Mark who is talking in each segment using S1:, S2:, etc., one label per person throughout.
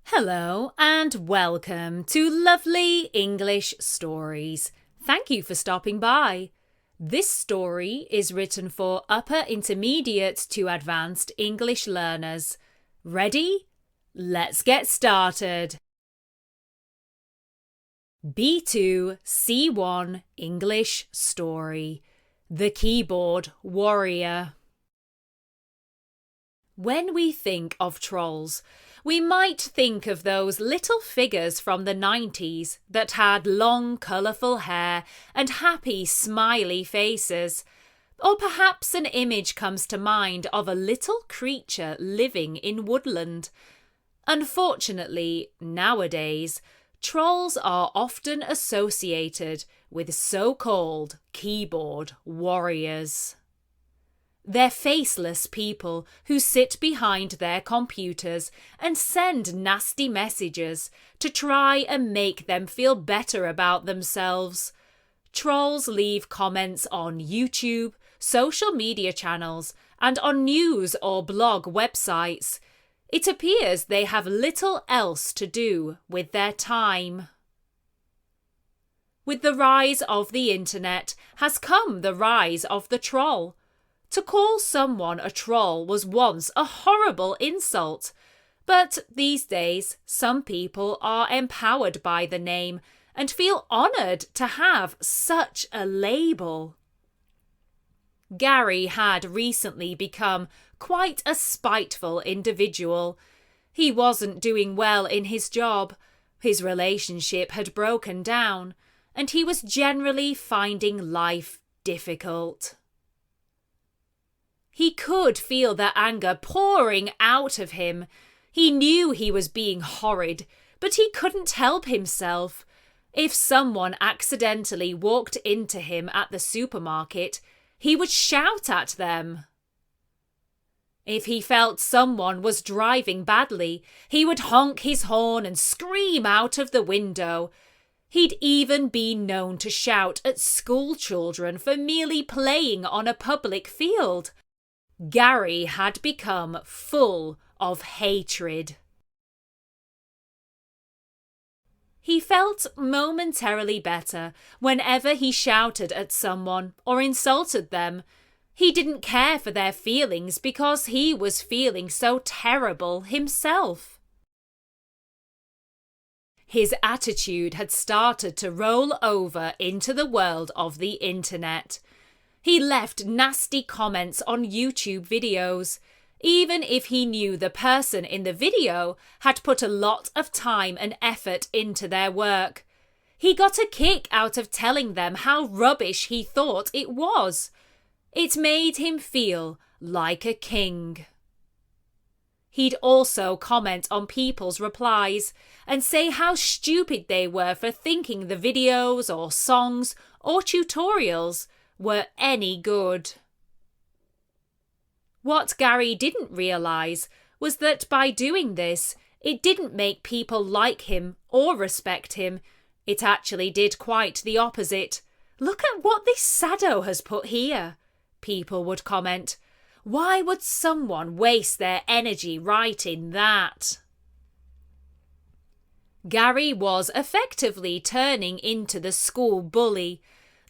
S1: Hello and welcome to Lovely English Stories. Thank you for stopping by. This story is written for upper intermediate to advanced English learners. Ready? Let's get started. B2 C1 English Story. The Keyboard Warrior. When we think of trolls, we might think of those little figures from the 90s that had long, colourful hair and happy, smiley faces. Or perhaps an image comes to mind of a little creature living in woodland. Unfortunately, nowadays, trolls are often associated with so-called keyboard warriors. They're faceless people who sit behind their computers and send nasty messages to try and make them feel better about themselves. Trolls leave comments on YouTube, social media channels, and on news or blog websites. It appears they have little else to do with their time. With the rise of the internet has come the rise of the troll. To call someone a troll was once a horrible insult, but these days some people are empowered by the name and feel honoured to have such a label. Gary had recently become quite a spiteful individual. He wasn't doing well in his job, his relationship had broken down, and he was generally finding life difficult. He could feel the anger pouring out of him. He knew he was being horrid, but he couldn't help himself. If someone accidentally walked into him at the supermarket, he would shout at them. If he felt someone was driving badly, he would honk his horn and scream out of the window. He'd even been known to shout at school children for merely playing on a public field. Gary had become full of hatred. He felt momentarily better whenever he shouted at someone or insulted them. He didn't care for their feelings because he was feeling so terrible himself. His attitude had started to roll over into the world of the internet. He left nasty comments on YouTube videos, even if he knew the person in the video had put a lot of time and effort into their work. He got a kick out of telling them how rubbish he thought it was. It made him feel like a king. He'd also comment on people's replies and say how stupid they were for thinking the videos or songs or tutorials were any good. What Gary didn't realise was that by doing this, it didn't make people like him or respect him. It actually did quite the opposite. "Look at what this sado has put here," people would comment. "Why would someone waste their energy writing that?" Gary was effectively turning into the school bully.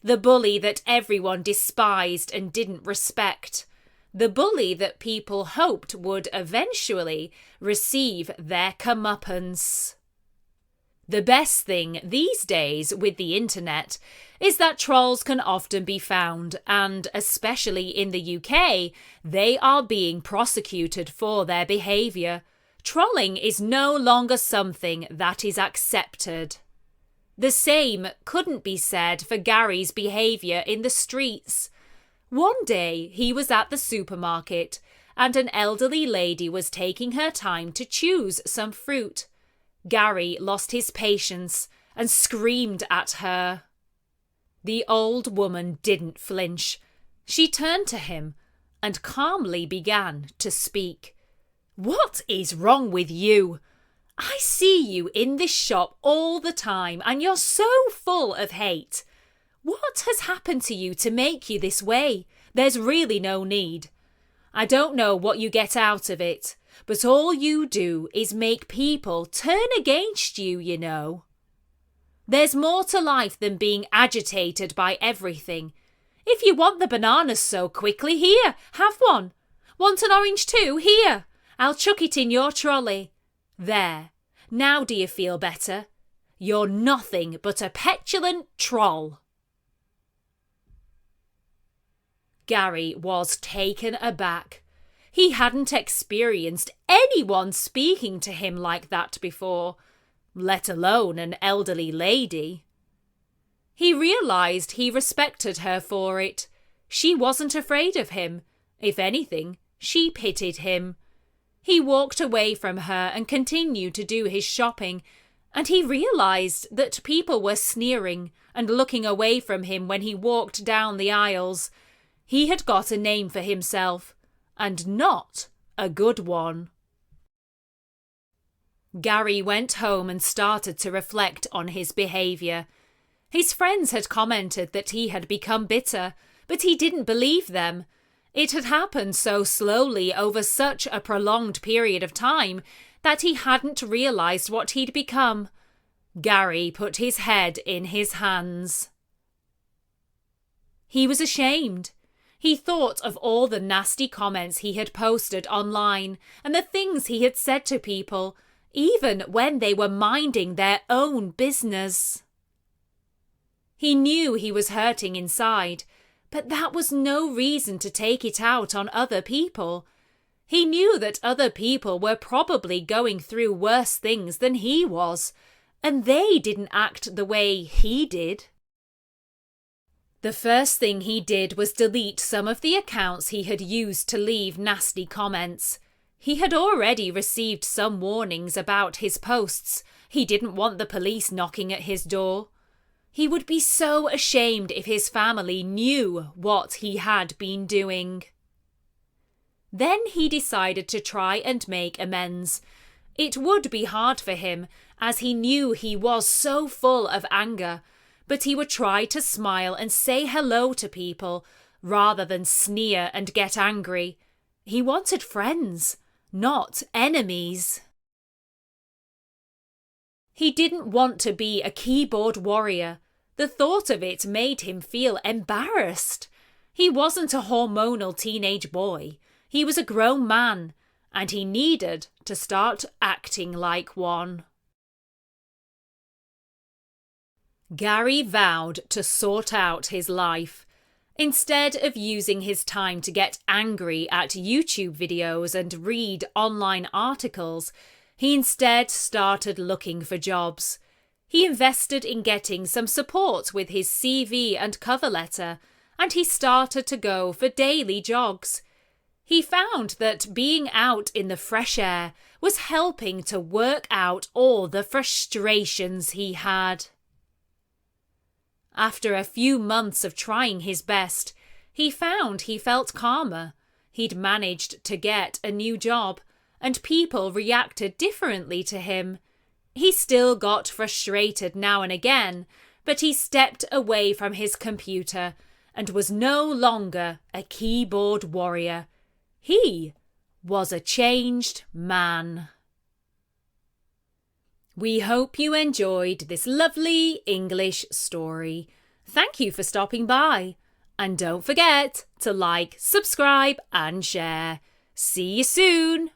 S1: The bully that everyone despised and didn't respect. The bully that people hoped would eventually receive their comeuppance. The best thing these days with the internet is that trolls can often be found, and especially in the UK, they are being prosecuted for their behaviour. Trolling is no longer something that is accepted. The same couldn't be said for Gary's behaviour in the streets. One day he was at the supermarket and an elderly lady was taking her time to choose some fruit. Gary lost his patience and screamed at her. The old woman didn't flinch. She turned to him and calmly began to speak. "What is wrong with you? I see you in this shop all the time and you're so full of hate. What has happened to you to make you this way? There's really no need. I don't know what you get out of it, but all you do is make people turn against you, you know. There's more to life than being agitated by everything. If you want the bananas so quickly, here, have one. Want an orange too? Here, I'll chuck it in your trolley. There, now do you feel better? You're nothing but a petulant troll. Gary was taken aback. He hadn't experienced anyone speaking to him like that before, let alone an elderly lady. He realised he respected her for it. She wasn't afraid of him. If anything, she pitied him. He walked away from her and continued to do his shopping, and he realised that people were sneering and looking away from him when he walked down the aisles. He had got a name for himself, and not a good one. Gary went home and started to reflect on his behaviour. His friends had commented that he had become bitter, but he didn't believe them. It had happened so slowly over such a prolonged period of time that he hadn't realised what he'd become. Gary put his head in his hands. He was ashamed. He thought of all the nasty comments he had posted online and the things he had said to people, even when they were minding their own business. He knew he was hurting inside, but that was no reason to take it out on other people. He knew that other people were probably going through worse things than he was, and they didn't act the way he did. The first thing he did was delete some of the accounts he had used to leave nasty comments. He had already received some warnings about his posts. He didn't want the police knocking at his door. He would be so ashamed if his family knew what he had been doing. Then he decided to try and make amends. It would be hard for him, as he knew he was so full of anger, but he would try to smile and say hello to people, rather than sneer and get angry. He wanted friends, not enemies. He didn't want to be a keyboard warrior. The thought of it made him feel embarrassed. He wasn't a hormonal teenage boy. He was a grown man, and he needed to start acting like one. Gary vowed to sort out his life. Instead of using his time to get angry at YouTube videos and read online articles, he instead started looking for jobs. He invested in getting some support with his CV and cover letter, and he started to go for daily jogs. He found that being out in the fresh air was helping to work out all the frustrations he had. After a few months of trying his best, he found he felt calmer. He'd managed to get a new job, and people reacted differently to him. He still got frustrated now and again, but he stepped away from his computer and was no longer a keyboard warrior. He was a changed man. We hope you enjoyed this lovely English story. Thank you for stopping by. And don't forget to like, subscribe and share. See you soon.